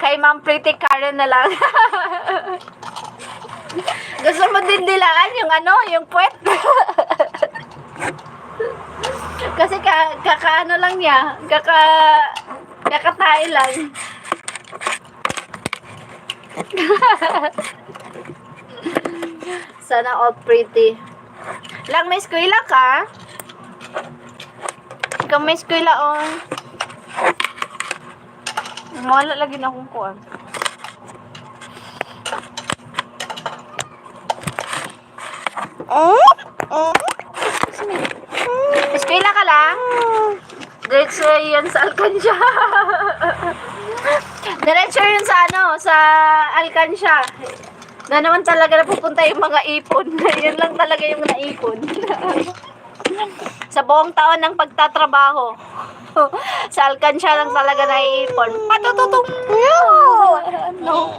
Kay Ma'am Pretty Karen na lang. Gusto mo din dilaan yung ano, yung puwet? Kasi kakaano lang niya, kakatae lang. Sana all pretty. Lang may eskwela ka? Ikaw may eskwela on. Wala lagi na akong kuwan. Eskwela ka lang? Diretso yun sa Alcansya. Diretso yun sa ano, sa Alcansya. Na naman talaga napupunta yung mga ipon. Yun lang talaga yung naipon. Sa buong taon ng pagtatrabaho. Sa Alcansya lang talaga naiipon. Patututong! No.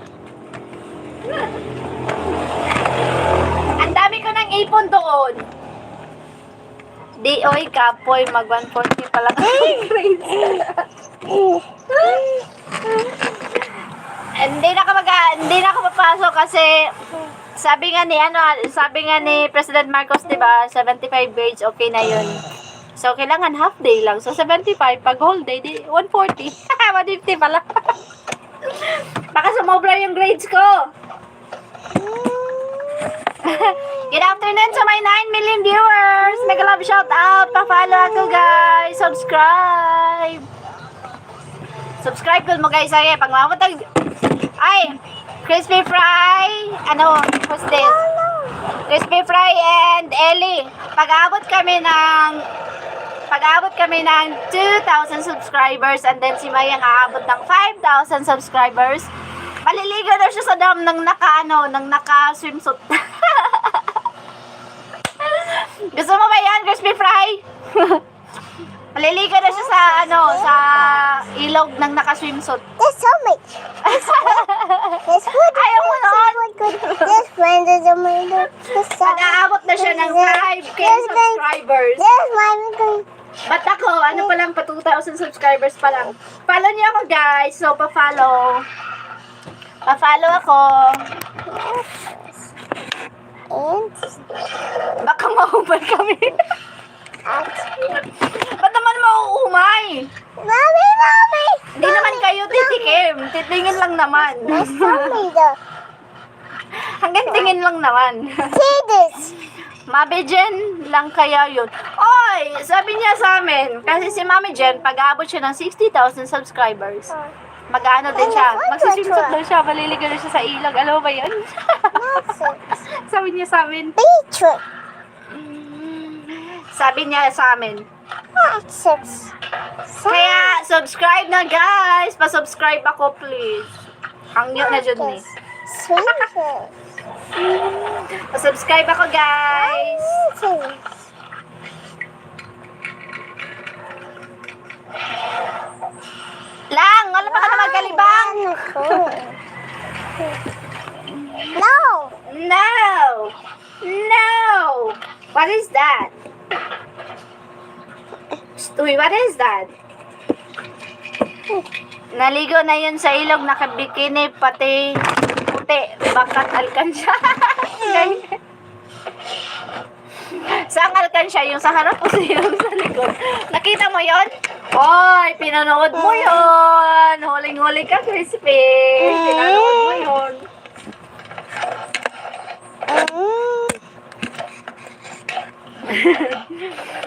Ang dami ko ng ipon doon. Di, oy, kapoy, mag 140 pala kami grades. Hindi na ako papasok kasi sabi nga ni President Marcos, 'di ba, 75 grades okay na 'yun. So kailangan half day lang. So 75 pag whole day di 140. 150 pala. Baka sumobra yung grades ko. Good afternoon to my 9 million viewers. Mega love shout out. Pa-follow ako guys. Subscribe ko mo guys. Ay, pag mamatag. Ay, crispy fry. Ano, what's this? Crispy fry and Ellie. Pag-abot kami ng 2,000 subscribers and then si Mayang aabot ng 5,000 subscribers. Maliligo na siya sa dam ng naka-swimsuit. Gusto mo ba yan, crispy fry? Maliligo na siya sa ilog ng naka-swimsuit. There's so much. There's food. Ayaw mo nun. There's friends in the middle. Pag-aabot na siya ng 5K subscribers. There's my Ba't ako, ano pa lang, pa 2,000 subscribers pa lang. Follow niyo ako guys, so pa-follow. Pa-follow ako. And Baka maumay kami. Ba't naman mauumay? Mommy. Hindi naman kayo titikim. Titingin lang naman. There's so many. Hanggang tingin lang naman. See this. Mami Jen lang kaya yun. Oy! Sabi niya sa amin, kasi si Mami Jen, pag-aabot siya ng 60,000 subscribers, mag-ano din siya. Magsisimsot daw siya, maliligo na siya sa ilog. Alam mo ba yun? Sabi niya sa amin. Beetroot. Sabi niya sa amin. Kaya, Kaya, subscribe na guys! Pa-subscribe ako please. Ang nyo na dyan eh. sweet. Pa-subscribe ako guys! Lang! Wala pa ka na magkalibang! No. No! No! What is that? Uy, what is that? Naligo na yun sa ilog, nakabikini, pati puti, bakat Alcansya. Saan Alcansya? Yung sa harap o yung sa likod? Nakita mo yon? Oy, pinanood mo yon. Huling-huli ka, Crispy. Pinanood mo yon.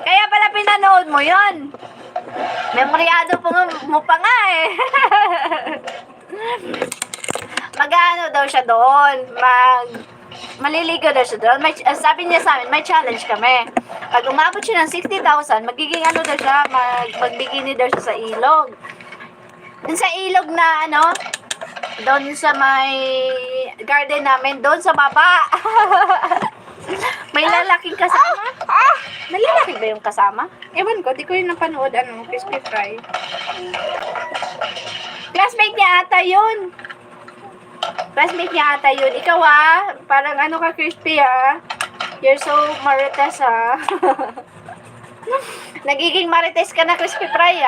Kaya pala pinanood mo yon. Memoryado mo pa nga eh. Mag-ano daw siya doon. Maliligo daw siya doon. Sabi niya sa amin, may challenge kami. Pag umabot siya ng 60,000, magiging ano daw siya, magbikini daw siya sa ilog. Doon sa ilog na doon sa may garden namin, doon sa baba. May lalaking kasama? May lalaki ba yung kasama? Ewan ko, di ko yung napanood, crispy fry. Classmate niya ata yun. Classmate niya ata yun. Ikaw parang ka crispy You're so marites Nagiging marites ka na crispy fry